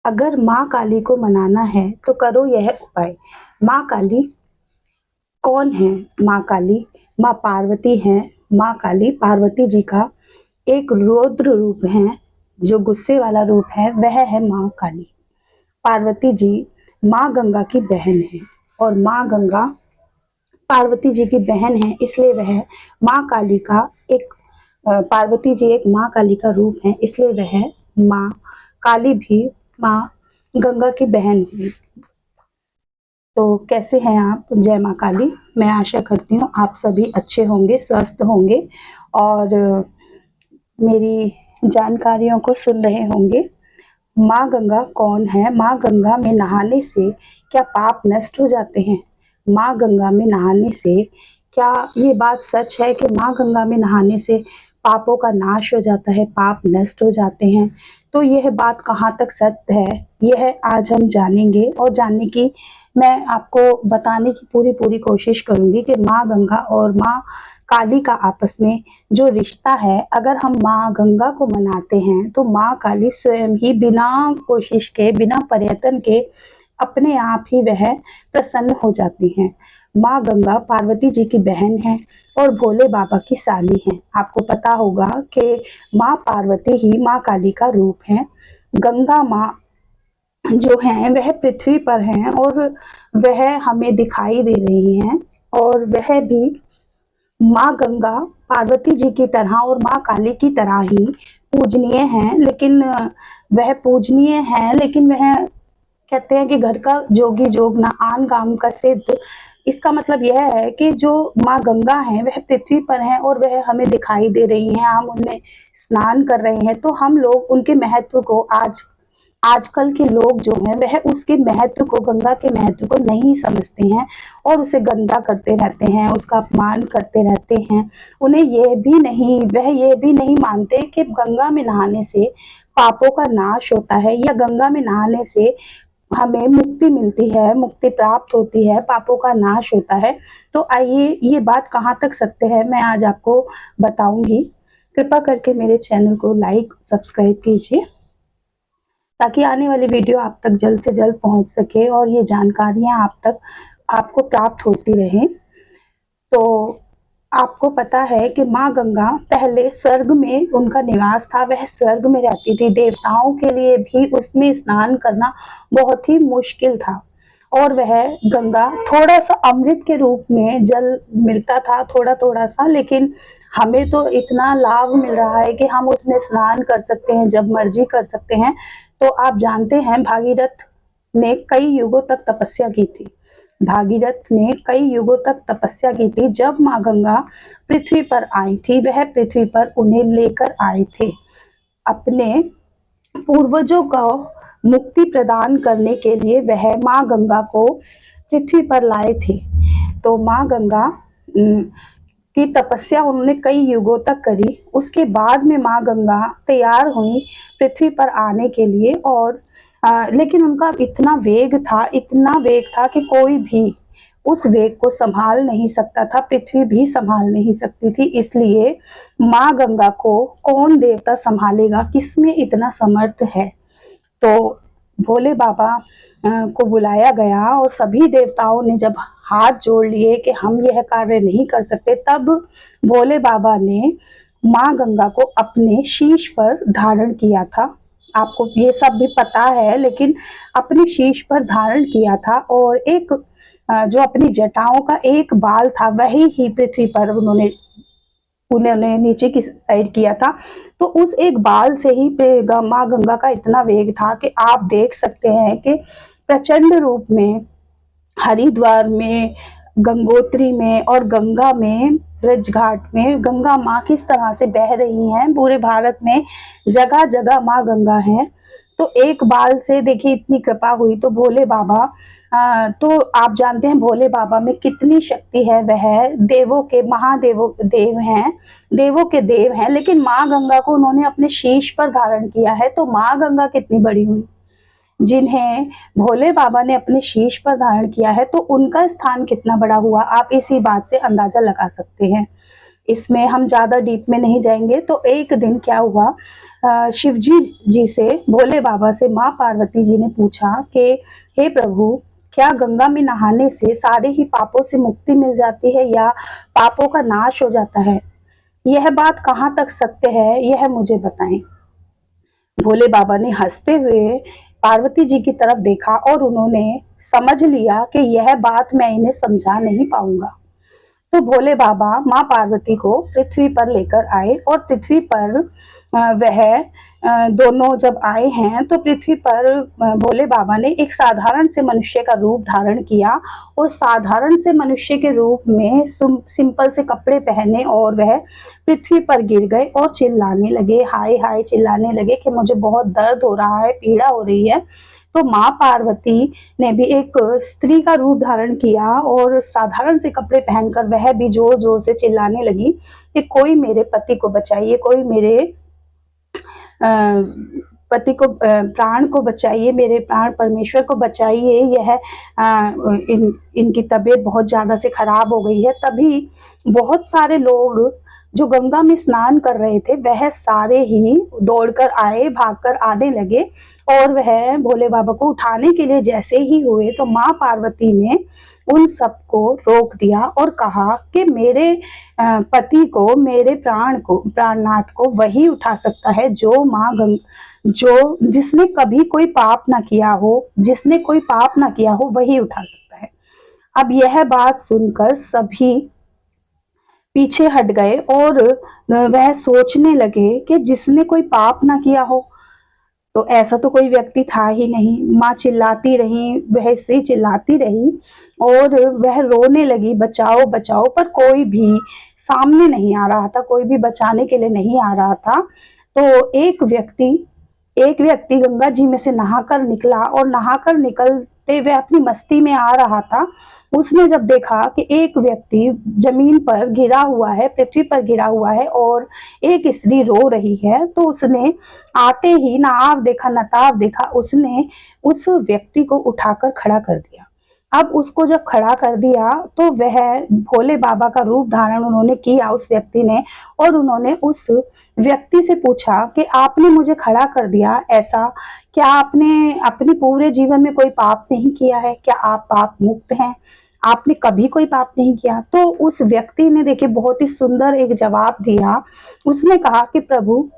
अगर माँ काली को मनाना है तो करो यह उपाय। माँ काली कौन है? माँ काली माँ पार्वती हैं। माँ काली पार्वती जी का एक रौद्र रूप है, जो गुस्से वाला रूप है वह है माँ काली। पार्वती जी माँ गंगा की बहन है और माँ गंगा पार्वती जी की बहन है, इसलिए वह माँ काली का एक पार्वती जी एक माँ काली का रूप है, इसलिए वह माँ काली भी माँ गंगा की बहन हुई। तो कैसे हैं आप? जय माँ काली। मैं आशा करती हूँ आप सभी अच्छे होंगे, स्वस्थ होंगे और मेरी जानकारियों को सुन रहे होंगे। माँ गंगा कौन है? माँ गंगा में नहाने से क्या पाप नष्ट हो जाते हैं? माँ गंगा में नहाने से क्या ये बात सच है कि माँ गंगा में नहाने से पापों का नाश हो जाता है, पाप नष्ट हो जाते हैं? तो यह बात कहाँ तक सत्य है, यह आज हम जानेंगे और जानने की मैं आपको बताने की पूरी पूरी कोशिश करूंगी कि माँ गंगा और माँ काली का आपस में जो रिश्ता है, अगर हम माँ गंगा को मनाते हैं तो माँ काली स्वयं ही बिना कोशिश के, बिना प्रयत्न के अपने आप ही वह प्रसन्न हो जाती हैं। माँ गंगा पार्वती जी की बहन है और भोले बाबा की साली है। आपको पता होगा कि माँ पार्वती ही माँ काली का रूप है। गंगा माँ जो हैं वह पृथ्वी पर हैं और वह हमें दिखाई दे रही हैं और वह भी माँ गंगा पार्वती जी की तरह और माँ काली की तरह ही पूजनीय हैं, लेकिन वह पूजनीय हैं लेकिन वह कहते हैं कि घर का जोगी जोग ना आन गांव का सिद्ध। इसका मतलब यह है कि जो माँ गंगा हैं वह पृथ्वी पर हैं और वह हमें दिखाई दे रही हैं, हम उनमें स्नान कर रहे हैं, तो हम लोग उनके महत्व को आजकल के लोग जो हैं वह उसके महत्व को, गंगा के महत्व को नहीं समझते हैं और उसे गंदा करते रहते हैं, उसका अपमान करते रहते हैं। उन्हें वह ये भी नहीं मानते कि गंगा में नहाने से पापों का नाश होता है या गंगा में नहाने से हमें मुक्ति मिलती है, मुक्ति प्राप्त होती है, पापों का नाश होता है। तो आइए ये बात कहाँ तक सत्य है मैं आज आपको बताऊंगी। कृपा करके मेरे चैनल को लाइक सब्सक्राइब कीजिए ताकि आने वाली वीडियो आप तक जल्द से जल्द पहुंच सके और ये जानकारियां आपको प्राप्त होती रहें। तो आपको पता है कि माँ गंगा पहले स्वर्ग में उनका निवास था, वह स्वर्ग में रहती थी। देवताओं के लिए भी उसमें स्नान करना बहुत ही मुश्किल था और वह गंगा थोड़ा सा अमृत के रूप में जल मिलता था, थोड़ा थोड़ा सा, लेकिन हमें तो इतना लाभ मिल रहा है कि हम उसमें स्नान कर सकते हैं, जब मर्जी कर सकते हैं। तो आप जानते हैं भागीरथ ने कई युगों तक तपस्या की थी। भागीरथ ने कई युगों तक तपस्या की थी। जब माँ गंगा पृथ्वी पर आई थी, वह पृथ्वी पर उन्हें लेकर आए थे, अपने पूर्वजों को मुक्ति प्रदान करने के लिए वह माँ गंगा को पृथ्वी पर लाए थे। तो माँ गंगा की तपस्या उन्होंने कई युगों तक करी। उसके बाद में माँ गंगा तैयार हुई पृथ्वी पर आने के लिए और लेकिन उनका इतना वेग था कि कोई भी उस वेग को संभाल नहीं सकता था, पृथ्वी भी संभाल नहीं सकती थी। इसलिए माँ गंगा को कौन देवता संभालेगा, किसमें इतना समर्थ है? तो भोले बाबा को बुलाया गया और सभी देवताओं ने जब हाथ जोड़ लिए कि हम यह कार्य नहीं कर सकते, तब भोले बाबा ने माँ गंगा को अपने शीश पर धारण किया था। आपको ये सब भी पता है, लेकिन अपने शीश पर धारण किया था और एक जो अपनी जटाओं का एक बाल था वही ही पृथ्वी पर उन्होंने नीचे की साइड किया था। तो उस एक बाल से ही माँ गंगा का इतना वेग था कि आप देख सकते हैं कि प्रचंड रूप में हरिद्वार में, गंगोत्री में और गंगा में, ब्रज घाट में गंगा माँ किस तरह से बह रही हैं। पूरे भारत में जगह जगह माँ गंगा है। तो एक बाल से देखिए इतनी कृपा हुई। तो भोले बाबा तो आप जानते हैं भोले बाबा में कितनी शक्ति है। वह देवों के देव हैं, देवों के देव हैं, लेकिन माँ गंगा को उन्होंने अपने शीश पर धारण किया है। तो माँ गंगा कितनी बड़ी हुई, जिन्हें भोले बाबा ने अपने शीश पर धारण किया है, तो उनका स्थान कितना बड़ा हुआ, आप इसी बात से अंदाजा लगा सकते हैं। इसमें हम ज़्यादा डीप में नहीं जाएंगे। तो एक दिन क्या हुआ, शिव जी से, भोले बाबा से माँ पार्वती जी ने पूछा कि हे प्रभु, क्या गंगा में नहाने से सारे ही पापों से मुक्ति मिल जाती है या पापों का नाश हो जाता है? यह बात कहाँ तक सत्य है, यह मुझे बताएं। भोले बाबा ने हंसते हुए पार्वती जी की तरफ देखा और उन्होंने समझ लिया कि यह बात मैं इन्हें समझा नहीं पाऊंगा। तो भोले बाबा माँ पार्वती को पृथ्वी पर लेकर आए और पृथ्वी पर वह दोनों जब आए हैं तो पृथ्वी पर भोले बाबा ने एक साधारण से मनुष्य का रूप धारण किया और साधारण से मनुष्य के रूप में सिंपल से कपड़े पहने और वह पृथ्वी पर गिर गए और चिल्लाने लगे, हाय हाय चिल्लाने लगे कि मुझे बहुत दर्द हो रहा है, पीड़ा हो रही है। तो माँ पार्वती ने भी एक स्त्री का रूप धारण किया और साधारण से कपड़े पहनकर वह भी जोर जोर से चिल्लाने लगी कि कोई मेरे पति को बचाइए, कोई मेरे पति को, प्राण को बचाइए, मेरे प्राण परमेश्वर को बचाइए, यह इनकी तबीयत बहुत ज्यादा से खराब हो गई है। तभी बहुत सारे लोग जो गंगा में स्नान कर रहे थे वह सारे ही दौड़कर आए, भागकर आने लगे और वह भोले बाबा को उठाने के लिए जैसे ही हुए तो माँ पार्वती ने उन सबको रोक दिया और कहा कि मेरे पति को, मेरे प्राणनाथ को वही उठा सकता है जो जिसने कभी कोई पाप ना किया हो, जिसने कोई पाप ना किया हो वही उठा सकता है। अब यह बात सुनकर सभी पीछे हट गए और वह सोचने लगे कि जिसने कोई पाप ना किया हो, तो ऐसा तो कोई व्यक्ति था ही नहीं। माँ चिल्लाती रही, वह से चिल्लाती रही और वह रोने लगी, बचाओ बचाओ, पर कोई भी सामने नहीं आ रहा था, कोई भी बचाने के लिए नहीं आ रहा था। तो एक व्यक्ति गंगा जी में से नहाकर निकला और नहाकर निकलते हुए अपनी मस्ती में आ रहा था। उसने जब देखा कि एक व्यक्ति जमीन पर गिरा हुआ है, पृथ्वी पर गिरा हुआ है और एक स्त्री रो रही है, तो उसने आते ही ना आव देखा ना ताव देखा, उसने उस व्यक्ति को उठाकर खड़ा कर दिया। अब उसको जब खड़ा कर दिया तो वह भोले बाबा का रूप धारण उन्होंने किया उस व्यक्ति ने, और उन्होंने उस व्यक्ति से पूछा कि आपने मुझे खड़ा कर दिया, ऐसा क्या आपने अपने पूरे जीवन में कोई पाप नहीं किया है? क्या आप पाप मुक्त हैं? आपने कभी कोई पाप नहीं किया? तो उस व्यक्ति ने देखिए बहुत ही सुंदर एक जवाब दिया। उसने कहा कि प्रभु,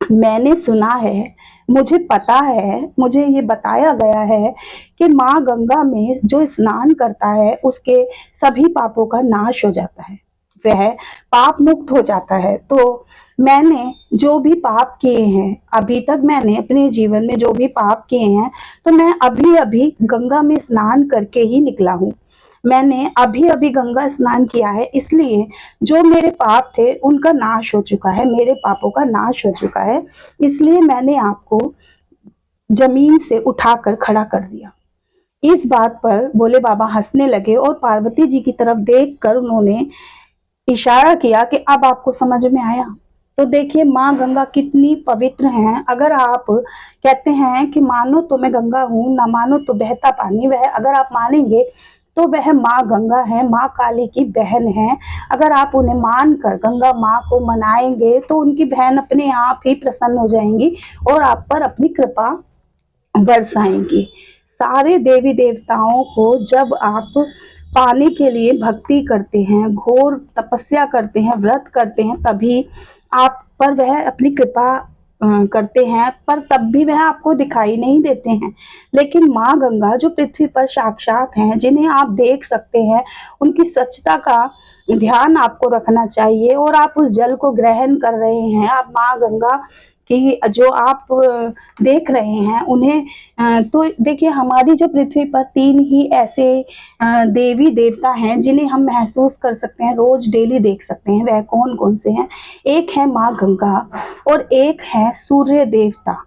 मैंने सुना है, मुझे पता है, मुझे ये बताया गया है कि माँ गंगा में जो स्नान करता है उसके सभी पापों का नाश हो जाता है, वह पाप मुक्त हो जाता है। तो मैंने जो भी पाप किए हैं अभी तक, मैंने अपने जीवन में जो भी पाप किए हैं, तो मैं अभी अभी गंगा में स्नान करके ही निकला हूँ। मैंने अभी अभी गंगा स्नान किया है, इसलिए जो मेरे पाप थे उनका नाश हो चुका है, मेरे पापों का नाश हो चुका है, इसलिए मैंने आपको जमीन से उठाकर खड़ा कर दिया। इस बात पर भोले बाबा हंसने लगे और पार्वती जी की तरफ देखकर उन्होंने इशारा किया कि अब आपको समझ में आया। तो देखिए माँ गंगा कितनी पवित्र हैं। अगर आप कहते हैं कि मानो तो मैं गंगा हूँ, ना मानो तो बहता पानी, वह अगर आप मानेंगे तो वह माँ गंगा है, माँ काली की बहन है। अगर आप उन्हें मानकर गंगा माँ को मनाएंगे तो उनकी बहन अपने आप ही प्रसन्न हो जाएंगी और आप पर अपनी कृपा बरसाएंगी। सारे देवी देवताओं को जब आप पाने के लिए भक्ति करते हैं, घोर तपस्या करते हैं, व्रत करते हैं, तभी आप पर वह अपनी कृपा करते हैं, पर तब भी वह आपको दिखाई नहीं देते हैं। लेकिन माँ गंगा जो पृथ्वी पर साक्षात हैं, जिन्हें आप देख सकते हैं, उनकी स्वच्छता का ध्यान आपको रखना चाहिए और आप उस जल को ग्रहण कर रहे हैं। आप माँ गंगा कि जो आप देख रहे हैं उन्हें, तो देखिए हमारी जो पृथ्वी पर 3 ही ऐसे देवी देवता हैं जिन्हें हम महसूस कर सकते हैं, रोज डेली देख सकते हैं। वह कौन कौन से हैं? एक है माँ गंगा, और एक है सूर्य देवता,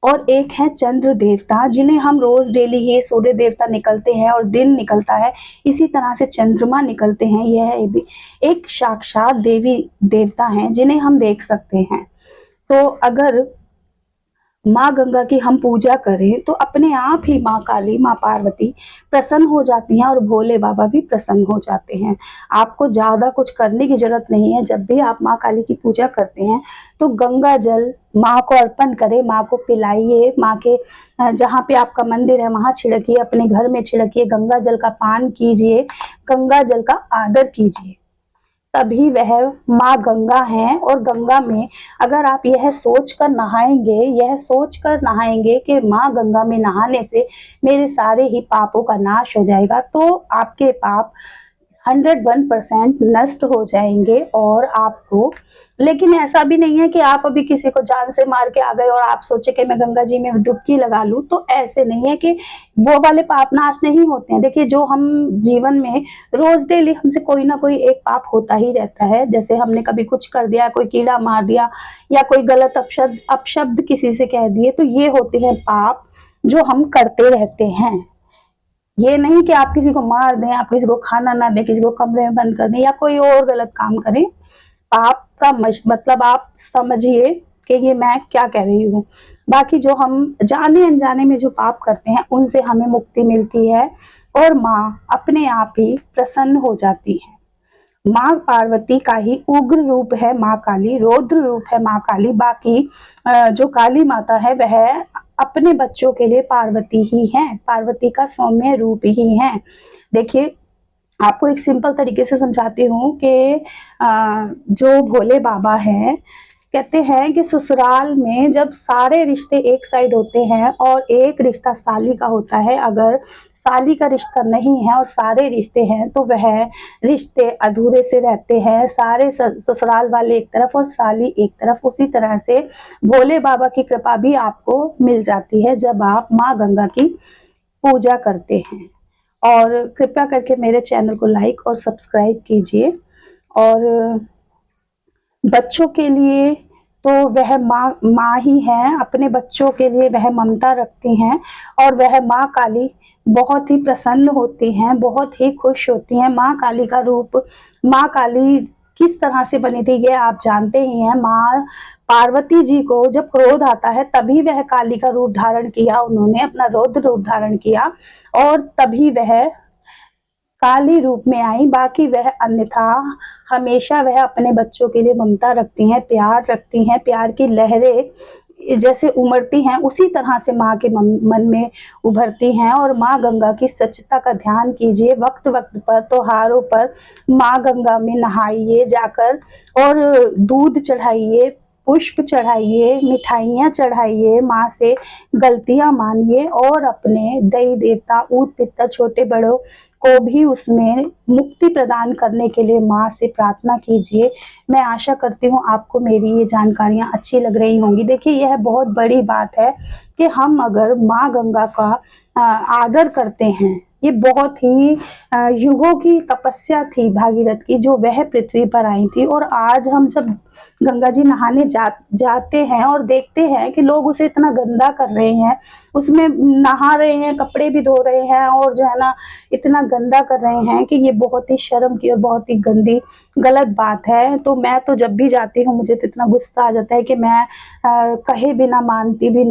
और एक है चंद्र देवता, जिन्हें हम रोज डेली ही, सूर्य देवता निकलते हैं और दिन निकलता है, इसी तरह से चंद्रमा निकलते हैं। यह भी एक साक्षात देवी देवता हैं जिन्हें हम देख सकते हैं। तो अगर माँ गंगा की हम पूजा करें तो अपने आप ही माँ काली, माँ पार्वती प्रसन्न हो जाती हैं और भोले बाबा भी प्रसन्न हो जाते हैं। आपको ज़्यादा कुछ करने की ज़रूरत नहीं है। जब भी आप माँ काली की पूजा करते हैं तो गंगा जल माँ को अर्पण करें, माँ को पिलाइए, माँ के जहाँ पे आपका मंदिर है वहाँ छिड़किए, अपने घर में छिड़किए, गंगा जल का पान कीजिए, गंगा जल का आदर कीजिए। तभी वह माँ गंगा हैं। और गंगा में अगर आप यह सोच कर नहाएंगे कि माँ गंगा में नहाने से मेरे सारे ही पापों का नाश हो जाएगा, तो आपके पाप 101% नष्ट हो जाएंगे। और आपको, लेकिन ऐसा भी नहीं है कि आप अभी किसी को जान से मार के आ गए और आप सोचे कि मैं गंगा जी में डुबकी लगा लूं, तो ऐसे नहीं है कि वो वाले पाप नाश नहीं होते हैं। देखिए, जो हम जीवन में रोज डेली हमसे कोई ना कोई एक पाप होता ही रहता है। जैसे हमने कभी कुछ कर दिया, कोई कीड़ा मार दिया या कोई गलत अपशब्द किसी से कह दिए, तो ये होते हैं पाप जो हम करते रहते हैं। ये नहीं कि आप किसी को मार दें, आप किसी को खाना ना दें, किसी को कमरे में बंद कर दें या कोई और गलत काम करें। पाप का मतलब आप समझिए कि ये मैं क्या कह रही हूँ। बाकी जो हम जाने अनजाने में जो पाप करते हैं उनसे हमें मुक्ति मिलती है और माँ अपने आप ही प्रसन्न हो जाती है। माँ पार्वती का ही उग्र रूप है माँ काली, रौद्र रूप है माँ काली। बाकी जो काली माता है वह अपने बच्चों के लिए पार्वती ही है, पार्वती का सौम्य रूप ही है। देखिए, आपको एक सिंपल तरीके से समझाती हूँ कि जो भोले बाबा हैं, कहते हैं कि ससुराल में जब सारे रिश्ते एक साइड होते हैं और एक रिश्ता साली का होता है, अगर साली का रिश्ता नहीं है और सारे रिश्ते हैं तो वह रिश्ते अधूरे से रहते हैं। सारे ससुराल वाले एक तरफ और साली एक तरफ। उसी तरह से भोले बाबा की कृपा भी आपको मिल जाती है जब आप माँ गंगा की पूजा करते हैं। और कृपया करके मेरे चैनल को लाइक और सब्सक्राइब कीजिए। और बच्चों के लिए तो वह माँ ही है, अपने बच्चों के लिए वह ममता रखती हैं और वह माँ काली बहुत ही प्रसन्न होती हैं, बहुत ही खुश होती हैं। माँ काली का रूप, माँ काली किस तरह से बनी थी ये आप जानते ही हैं। माँ पार्वती जी को जब क्रोध आता है तभी वह काली का रूप धारण किया, उन्होंने अपना रौद्र रूप धारण किया और तभी वह काली रूप में आई। बाकी वह अन्यथा हमेशा वह अपने बच्चों के लिए ममता रखती हैं, प्यार रखती हैं। प्यार की लहरें जैसे उमड़ती हैं उसी तरह से माँ के मन में उभरती हैं। और माँ गंगा की स्वच्छता का ध्यान कीजिए, वक्त वक्त पर त्योहारों पर माँ गंगा में नहाइए जाकर और दूध चढ़ाइए, पुष्प चढ़ाइए, मिठाइयाँ चढ़ाइए, माँ से गलतियाँ मानिए और अपने देवी देवता, ऊत पितर, छोटे बड़ों को भी उसमें मुक्ति प्रदान करने के लिए माँ से प्रार्थना कीजिए। मैं आशा करती हूँ आपको मेरी ये जानकारियाँ अच्छी लग रही होंगी। देखिए, यह बहुत बड़ी बात है कि हम अगर माँ गंगा का आदर करते हैं। ये बहुत ही युगों की तपस्या थी भागीरथ की, जो वह पृथ्वी पर आई थी। और आज हम जब गंगा जी नहाने जाते हैं और देखते हैं कि लोग उसे इतना गंदा कर रहे हैं, उसमें नहा रहे हैं, कपड़े भी धो रहे हैं और जो है ना इतना गंदा कर रहे हैं कि ये बहुत ही शर्म की और बहुत ही गंदी गलत बात है। तो मैं तो जब भी जाती हूँ मुझे तो इतना गुस्सा आ जाता है कि मैं कहे बिना मानती भी